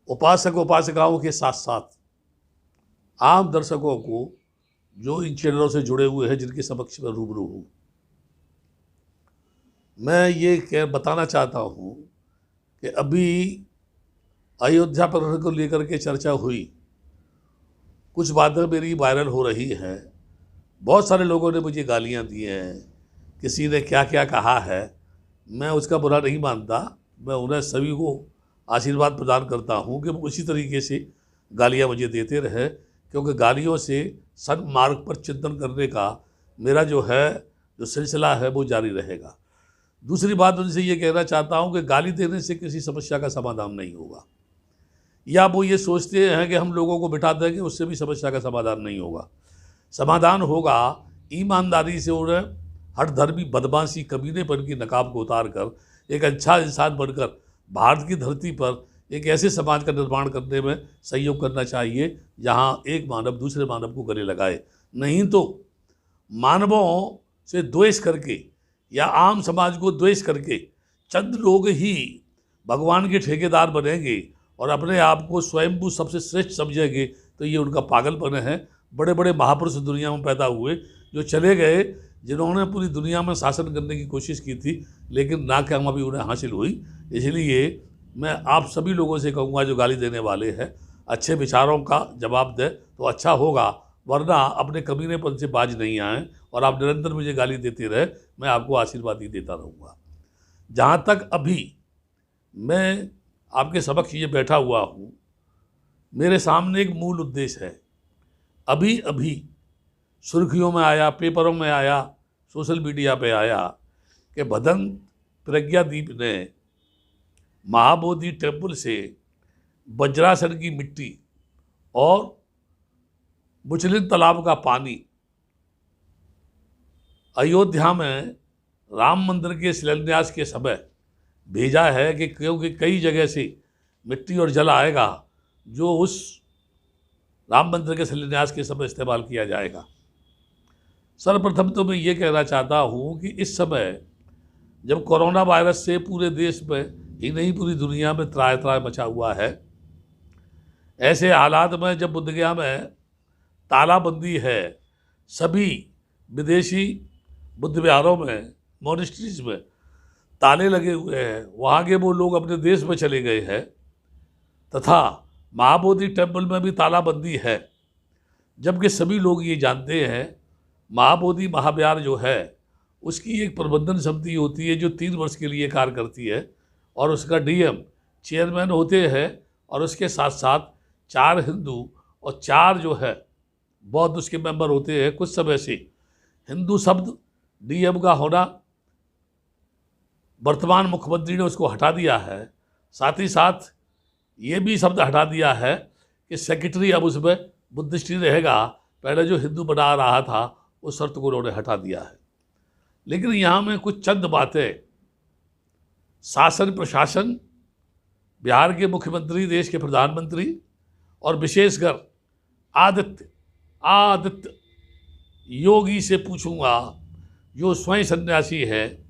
उपासक उपासिकाओं के साथ साथ आम दर्शकों को जो इन चैनलों से जुड़े हुए हैं, जिनके समक्ष में रूबरू हूँ, मैं ये बताना चाहता हूँ कि अभी अयोध्या प्रकरण को लेकर के चर्चा हुई, कुछ बातें मेरी वायरल हो रही हैं, बहुत सारे लोगों ने मुझे गालियाँ दी हैं, किसी ने क्या क्या कहा है। मैं उसका बुरा नहीं मानता, मैं उन्हें सभी को आशीर्वाद प्रदान करता हूँ कि वो उसी तरीके से गालियाँ मुझे देते रहे, क्योंकि गालियों से सन्मार्ग पर चिंतन करने का मेरा जो सिलसिला है वो जारी रहेगा। दूसरी बात उनसे ये कहना चाहता हूँ कि गाली देने से किसी समस्या का समाधान नहीं होगा, या वो ये सोचते हैं कि हम लोगों को बिठा देंगे, उससे भी समस्या का समाधान नहीं होगा। समाधान होगा ईमानदारी से उन्हें हठधर्मी बदमाशी कमीनेपन की नकाब को उतार कर एक अच्छा इंसान बनकर भारत की धरती पर एक ऐसे समाज का निर्माण करने में सहयोग करना चाहिए जहाँ एक मानव दूसरे मानव को गले लगाए। नहीं तो मानवों से द्वेष करके या आम समाज को द्वेष करके चंद लोग ही भगवान के ठेकेदार बनेंगे और अपने आप को स्वयंभू सबसे श्रेष्ठ समझेंगे, तो ये उनका पागलपन है। बड़े बड़े महापुरुष दुनिया में पैदा हुए, जो चले गए, जिन्होंने पूरी दुनिया में शासन करने की कोशिश की थी, लेकिन नाकामयाबी उन्हें हासिल हुई। इसलिए मैं आप सभी लोगों से कहूँगा, जो गाली देने वाले हैं, अच्छे विचारों का जवाब दें तो अच्छा होगा, वरना अपने कमीनेपन से बाज नहीं आए और आप निरंतर मुझे गाली देते रहे, मैं आपको आशीर्वाद ही देता रहूँगा। जहाँ तक अभी मैं आपके समक्ष ये बैठा हुआ हूँ, मेरे सामने एक मूल उद्देश्य है। अभी अभी सुर्खियों में आया, पेपरों में आया, सोशल मीडिया पे आया कि भदन प्रज्ञादीप ने महाबोधि टेम्पल से वज्रासन की मिट्टी और मुचलिन तालाब का पानी अयोध्या में राम मंदिर के शिलान्यास के समय भेजा है, कि क्योंकि कई जगह से मिट्टी और जल आएगा जो उस राम मंदिर के शिलान्यास के समय इस्तेमाल किया जाएगा। सर्वप्रथम तो मैं ये कहना चाहता हूँ कि इस समय जब कोरोना वायरस से पूरे देश में ही नहीं पूरी दुनिया में त्राय त्राय मचा हुआ है, ऐसे हालात में जब बुद्धगया में तालाबंदी है, सभी विदेशी बुद्ध विहारों में, मोनेस्ट्रीज में ताले लगे हुए हैं, वहाँ के वो लोग अपने देश में चले गए हैं, तथा महाबोधि टेम्पल में भी तालाबंदी है, जबकि सभी लोग ये जानते हैं महाबोधि महाविहार जो है उसकी एक प्रबंधन समिति होती है जो 3 वर्ष के लिए कार्य करती है, और उसका डीएम चेयरमैन होते हैं, और उसके साथ साथ 4 हिंदू और 4 जो है बौद्ध उसके मेंबर होते हैं। कुछ समय से हिंदू शब्द डीएम का होना वर्तमान मुख्यमंत्री ने उसको हटा दिया है, साथ ही साथ ये भी शब्द हटा दिया है कि सेक्रेटरी अब उसमें बुद्धिस्ट ही रहेगा। पहले जो हिंदू बना रहा था उस शर्त को उन्होंने हटा दिया है। लेकिन यहाँ में कुछ चंद बातें शासन प्रशासन, बिहार के मुख्यमंत्री, देश के प्रधानमंत्री और विशेषकर आदित्य योगी से पूछूंगा, जो स्वयं सन्यासी है।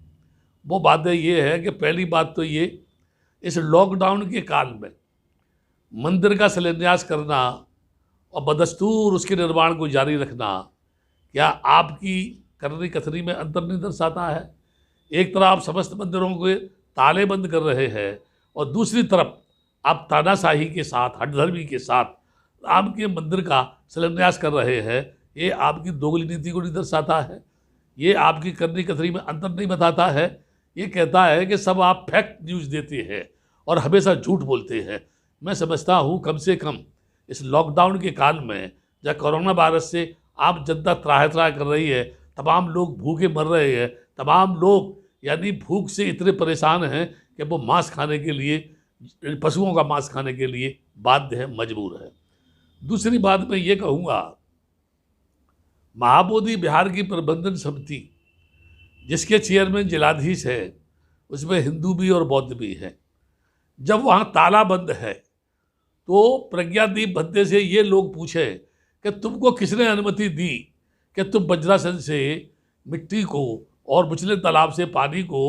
वो बातें ये है कि पहली बात तो ये, इस लॉकडाउन के काल में मंदिर का शिलान्यास करना और बदस्तूर उसके निर्माण को जारी रखना, क्या आपकी करनी कथनी में अंतर नहीं दर्शाता है? एक तरफ आप समस्त मंदिरों के ताले बंद कर रहे हैं और दूसरी तरफ आप तानाशाही के साथ, हठधर्मी के साथ राम के मंदिर का शिलान्यास कर रहे हैं। ये आपकी दोगली नीति को नहीं दर्शाता है? ये आपकी करनी कथनी में अंतर नहीं बताता है? ये कहता है कि सब आप फैक्ट न्यूज़ देते हैं और हमेशा झूठ बोलते हैं। मैं समझता हूँ कम से कम इस लॉकडाउन के काल में, जब कोरोना वायरस से आम जनता त्राह त्राह कर रही है, तमाम लोग भूखे मर रहे हैं, तमाम लोग यानी भूख से इतने परेशान हैं कि वो मांस खाने के लिए, पशुओं का मांस खाने के लिए बाध्य है, मजबूर है। दूसरी बात मैं ये कहूँगा, महाबोधि बिहार की प्रबंधन समिति जिसके चेयरमैन जिलाधीश है, उसमें हिंदू भी और बौद्ध भी हैं। जब वहाँ ताला बंद है तो प्रज्ञादीप भद्दे से ये लोग पूछे कि तुमको किसने अनुमति दी कि तुम वज्रासन से मिट्टी को और मुचलिन तालाब से पानी को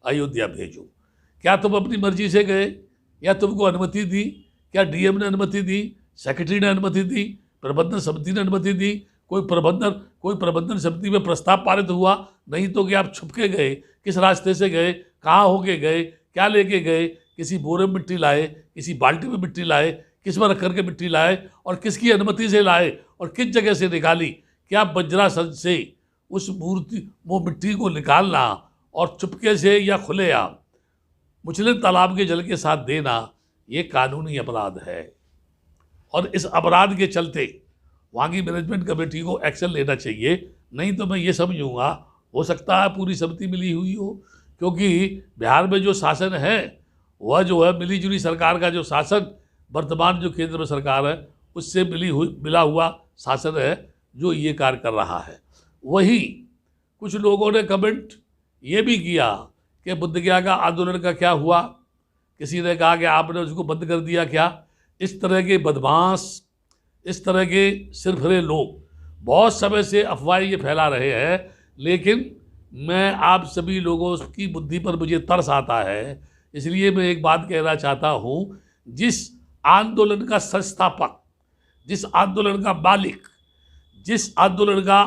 अयोध्या भेजो? क्या तुम अपनी मर्जी से गए या तुमको अनुमति दी क्या डीएम ने अनुमति दी, सेक्रेटरी ने अनुमति दी, प्रबंधन समिति ने अनुमति दी, कोई प्रबंधन समिति में प्रस्ताव पारित हुआ? नहीं तो कि आप छुप के गए, किस रास्ते से गए, कहाँ होके गए, क्या लेके गए, किसी बोरे में मिट्टी लाए, किसी बाल्टी में मिट्टी लाए, किस में रख करके मिट्टी लाए और किसकी अनुमति से लाए और किस जगह से निकाली? क्या वज्रासन से वो मिट्टी को निकालना और चुपके से या खुलेआम मुचलिन तालाब के जल के साथ देना, ये कानूनी अपराध है। और इस अपराध के चलते वहाँ की मैनेजमेंट कमेटी को एक्शन लेना चाहिए। नहीं तो मैं ये समझूंगा, हो सकता है पूरी समिति मिली हुई हो, क्योंकि बिहार में जो शासन है वह जो है मिलीजुली सरकार का जो शासन वर्तमान जो केंद्र में सरकार है उससे मिला हुआ शासन है जो ये कार्य कर रहा है। वही कुछ लोगों ने कमेंट ये भी किया कि बोधगया का आंदोलन का क्या हुआ, किसी ने कहा कि आपने उसको बंद कर दिया क्या? इस तरह के बदमाश, इस तरह के सिरफिरे लोग बहुत समय से अफवाहें ये फैला रहे हैं, लेकिन मैं आप सभी लोगों की बुद्धि पर मुझे तरस आता है। इसलिए मैं एक बात कहना चाहता हूँ, जिस आंदोलन का संस्थापक, जिस आंदोलन का मालिक, जिस आंदोलन का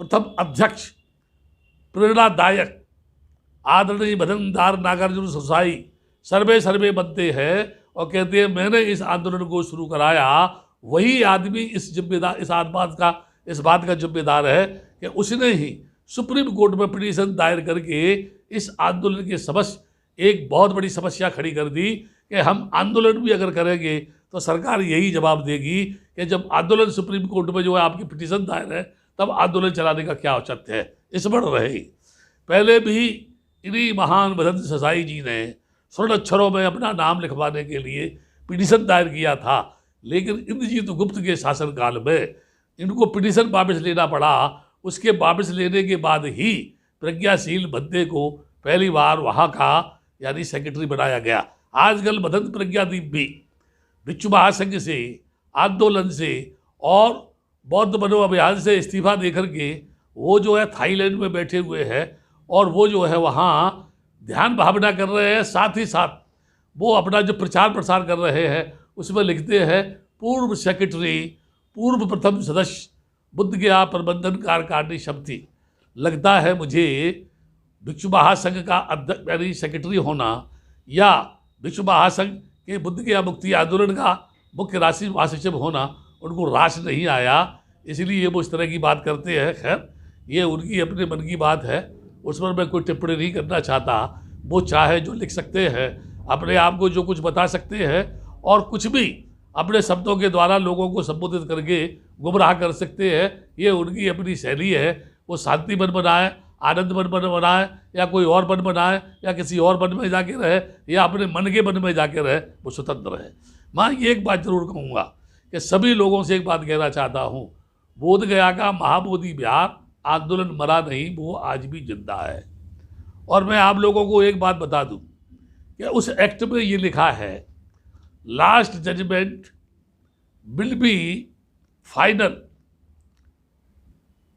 प्रथम अध्यक्ष, प्रेरणादायक आदरणीय भजनदार नागार्जुन सरसाई सर्वे बनते हैं और कहते हैं मैंने इस आंदोलन को शुरू कराया, वही आदमी इस बात का जिम्मेदार है कि उसने ही सुप्रीम कोर्ट में पिटीशन दायर करके इस आंदोलन के समक्ष एक बहुत बड़ी समस्या खड़ी कर दी कि हम आंदोलन भी अगर करेंगे तो सरकार यही जवाब देगी कि जब आंदोलन सुप्रीम कोर्ट में जो है आपकी पिटीशन दायर है तब आंदोलन चलाने का क्या औचित्य है। इस बढ़ रहे पहले भी इन्हीं महान भजन सरसाई जी ने स्वर्ण अक्षरों में अपना नाम लिखवाने के लिए पिटीशन दायर किया था, लेकिन इंद्रजीत गुप्त के शासनकाल में इनको पिटीशन वापस लेना पड़ा। उसके वापस लेने के बाद ही प्रज्ञाशील बंदे को पहली बार वहाँ का यानी सेक्रेटरी बनाया गया। आजकल मदन प्रज्ञादीप भी भिक्षु महासंघ से, आंदोलन से और बौद्ध बनो अभियान से इस्तीफा देकर के वो जो है थाईलैंड में बैठे हुए हैं और वो जो है वहाँ ध्यान भावना कर रहे हैं। साथ ही साथ वो अपना जो प्रचार प्रसार कर रहे हैं उसमें लिखते हैं पूर्व सेक्रेटरी, पूर्व प्रथम सदस्य, बोधगया प्रबंधन कार्यकारिणी समिति। लगता है मुझे भिक्षु महासंघ का अध्यक्ष यानी सेक्रेटरी होना या भिक्षु महासंघ के बोधगया मुक्ति आंदोलन का मुख्य राष्ट्रीय महासचिव होना उनको रास नहीं आया, इसलिए वो इस तरह की बात करते हैं। खैर ये उनकी अपने मन की बात है, उस पर मैं कोई टिप्पणी नहीं करना चाहता। वो चाहे जो लिख सकते हैं, अपने आप को जो कुछ बता सकते हैं और कुछ भी अपने शब्दों के द्वारा लोगों को संबोधित करके गुमराह कर सकते हैं। ये उनकी अपनी शैली है। वो शांति वन बनाए, आनंद वन बनाए या कोई और वन बनाए या किसी और वन में जाके रहे या अपने मन के वन में जाके रहे, वो स्वतंत्र है। मैं ये एक बात जरूर कहूँगा कि सभी लोगों से एक बात कहना चाहता हूँ, बोधगया का महाबोधि विहार आंदोलन मरा नहीं, वो आज भी जिंदा है। और मैं आप लोगों को एक बात बता दूं कि उस एक्ट में ये लिखा है last judgment will be final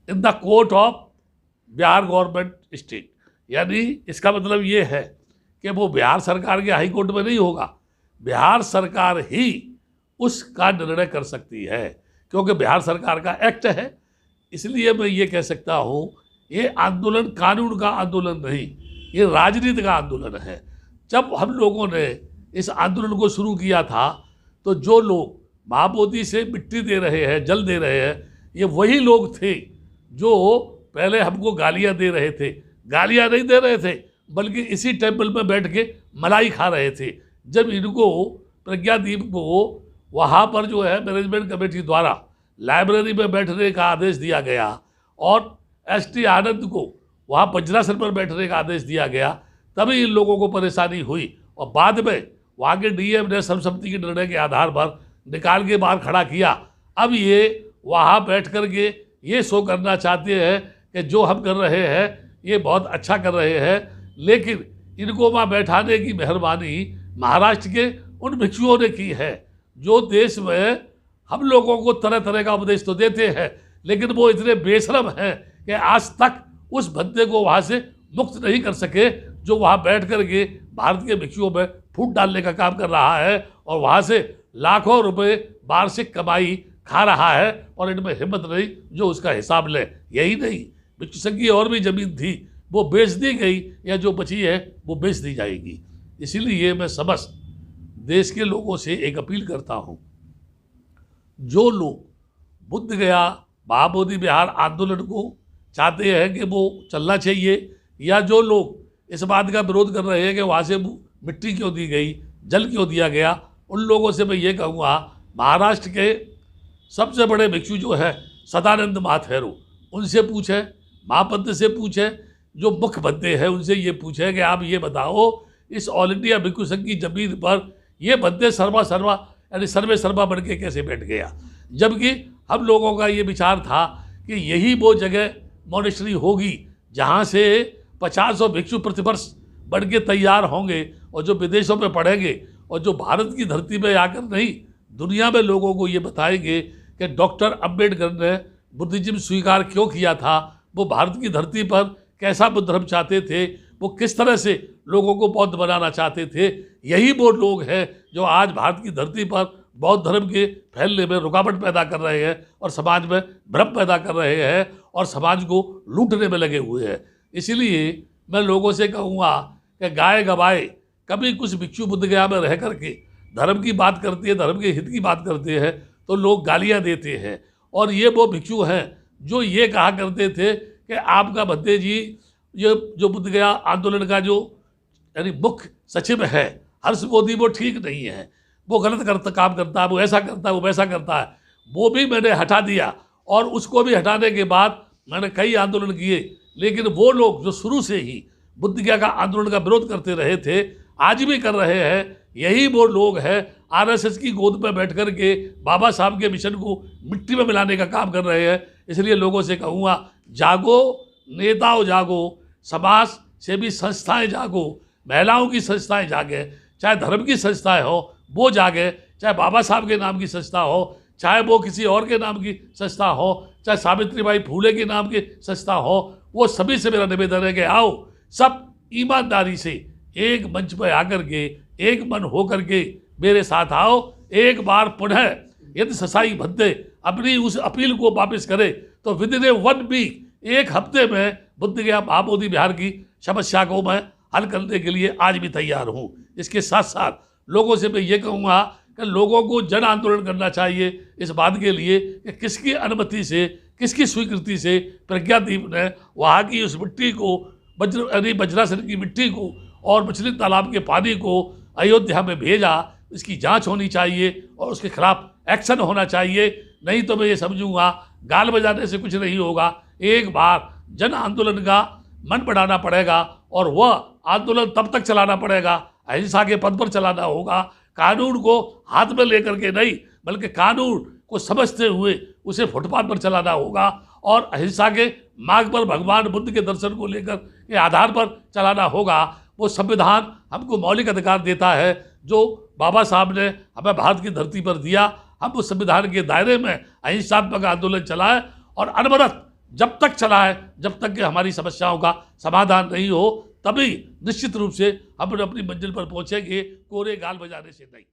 in the court of Bihar government state. यानी इसका मतलब ये है कि वो बिहार सरकार के हाई कोर्ट में नहीं होगा, बिहार सरकार ही उसका निर्णय कर सकती है, क्योंकि बिहार सरकार का एक्ट है। इसलिए मैं ये कह सकता हूँ ये आंदोलन कानून का आंदोलन नहीं, ये राजनीति का आंदोलन है। जब हम लोगों ने इस आंदोलन को शुरू किया था तो जो लोग महाबोधि से मिट्टी दे रहे हैं, जल दे रहे हैं, ये वही लोग थे जो पहले हमको गालियाँ दे रहे थे। गालियाँ नहीं दे रहे थे बल्कि इसी टेम्पल में बैठ के मलाई खा रहे थे। जब इनको प्रज्ञादीप को वहाँ पर जो है मैनेजमेंट कमेटी द्वारा लाइब्रेरी में बैठने का आदेश दिया गया और एसटी आनंद को वहाँ वज्रासन पर बैठने का आदेश दिया गया, तभी इन लोगों को परेशानी हुई। और बाद में वहाँ के डीएम ने सर्वसम्मति के निर्णय के आधार पर निकाल के बाहर खड़ा किया। अब ये वहाँ बैठ कर के ये शो करना चाहते हैं कि जो हम कर रहे हैं ये बहुत अच्छा कर रहे हैं, लेकिन इनको वहाँ बैठाने की मेहरबानी महाराष्ट्र के उन भिक्षुओं ने की है जो देश में हम लोगों को तरह तरह का उपदेश तो देते हैं, लेकिन वो इतने बेशरम हैं कि आज तक उस बंदे को वहाँ से मुक्त नहीं कर सके जो वहाँ बैठ कर के भारत के भिक्षुओं में फूट डालने का काम कर रहा है और वहाँ से लाखों रुपए वार्षिक कमाई खा रहा है और इनमें हिम्मत नहीं जो उसका हिसाब ले। यही नहीं, भिक्षु संघ की और भी जमीन थी, वो बेच दी गई या जो बची है वो बेच दी जाएगी। इसीलिए मैं समस्त देश के लोगों से एक अपील करता हूँ, जो लोग बुद्ध गया महाबोधि विहार आंदोलन को चाहते हैं कि वो चलना चाहिए, या जो लोग इस बात का विरोध कर रहे हैं कि वहाँ से मिट्टी क्यों दी गई, जल क्यों दिया गया, उन लोगों से मैं ये कहूँगा, महाराष्ट्र के सबसे बड़े भिक्षु जो है सदानंद महाथेरो, उनसे पूछें, महापंत से पूछें, जो मुख्य बंदे हैं उनसे ये पूछें कि आप ये बताओ इस ऑल इंडिया भिक्षु संघ की जमीन पर ये बंदे सर्वा यानी सर्वे सर्वा बन के कैसे बैठ गया, जबकि हम लोगों का ये विचार था कि यही वो जगह मॉनेस्ट्री होगी जहाँ से 500 भिक्षु प्रतिवर्ष बन के तैयार होंगे और जो विदेशों में पढ़ेंगे और जो भारत की धरती में आकर नहीं दुनिया में लोगों को ये बताएंगे कि डॉक्टर अम्बेडकर ने बुद्धिज्म स्वीकार क्यों किया था, वो भारत की धरती पर कैसा बुद्ध धर्म चाहते थे, वो किस तरह से लोगों को बौद्ध बनाना चाहते थे। यही वो लोग हैं जो आज भारत की धरती पर बौद्ध धर्म के फैलने में रुकावट पैदा कर रहे हैं और समाज में भ्रम पैदा कर रहे हैं और समाज को लूटने में लगे हुए हैं। इसीलिए मैं लोगों से कहूँगा कि गाय गवाए कभी कुछ भिक्षु बुद्ध गया में रह करके धर्म की बात करते हैं, धर्म के हित की बात करते हैं तो लोग गालियाँ देते हैं। और ये वो भिक्षु हैं जो ये कहा करते थे कि आपका भद्दे जी ये जो बुद्ध गया आंदोलन का जो यानी मुख्य सचिव है हर्ष मोदी, वो ठीक नहीं है, वो गलत काम करता है, वो ऐसा करता है, वो वैसा करता है। वो भी मैंने हटा दिया और उसको भी हटाने के बाद मैंने कई आंदोलन किए, लेकिन वो लोग जो शुरू से ही बुद्ध गया का आंदोलन का विरोध करते रहे थे, आज भी कर रहे हैं, यही वो लोग हैं आरएसएस की गोद पर बैठ कर के बाबा साहब के मिशन को मिट्टी में मिलाने का काम कर रहे हैं। इसलिए लोगों से कहूँगा, जागो नेताओं जागो, समाज सेवी संस्थाएं जागो, महिलाओं की संस्थाएं जागे, चाहे धर्म की संस्थाएं हो वो जागे, चाहे बाबा साहब के नाम की संस्था हो, चाहे वो किसी और के नाम की संस्था हो, चाहे सावित्रीबाई फूले के नाम की संस्था हो, वो सभी से मेरा निवेदन है कि आओ सब ईमानदारी से एक मंच पर आकर के एक मन हो करके मेरे साथ आओ। एक बार पुनः यदि ससाई भद्दे अपनी उस अपील को वापस करे तो विद इन 1 वीक, एक हफ्ते में बुद्ध गया महाबोधि विहार की समस्या को मैं हल करने के लिए आज भी तैयार हूँ। इसके साथ साथ लोगों से मैं ये कहूँगा कि लोगों को जन आंदोलन करना चाहिए इस बात के लिए कि किसकी अनुमति से, किसकी स्वीकृति से प्रज्ञादीप ने वहाँ की उस मिट्टी को वज्रासन की मिट्टी को और मछली तालाब के पानी को अयोध्या में भेजा, इसकी जांच होनी चाहिए और उसके खिलाफ एक्शन होना चाहिए। नहीं तो मैं ये समझूंगा गाल बजाने से कुछ नहीं होगा। एक बार जन आंदोलन का मन बढ़ाना पड़ेगा और वह आंदोलन तब तक चलाना पड़ेगा, अहिंसा के पद पर चलाना होगा, कानून को हाथ में लेकर के नहीं बल्कि कानून को समझते हुए उसे फुटपाथ पर चलाना होगा और अहिंसा के मार्ग पर भगवान बुद्ध के दर्शन को लेकर के आधार पर चलाना होगा। वो संविधान हमको मौलिक अधिकार देता है जो बाबा साहब ने हमें भारत की धरती पर दिया। हम उस संविधान के दायरे में अहिंसात्मक आंदोलन चलाएं और अनवरत जब तक चलाएं जब तक कि हमारी समस्याओं का समाधान नहीं हो, तभी निश्चित रूप से हम अपनी मंजिल पर पहुंचेंगे, कोरे गाल बजाने से नहीं।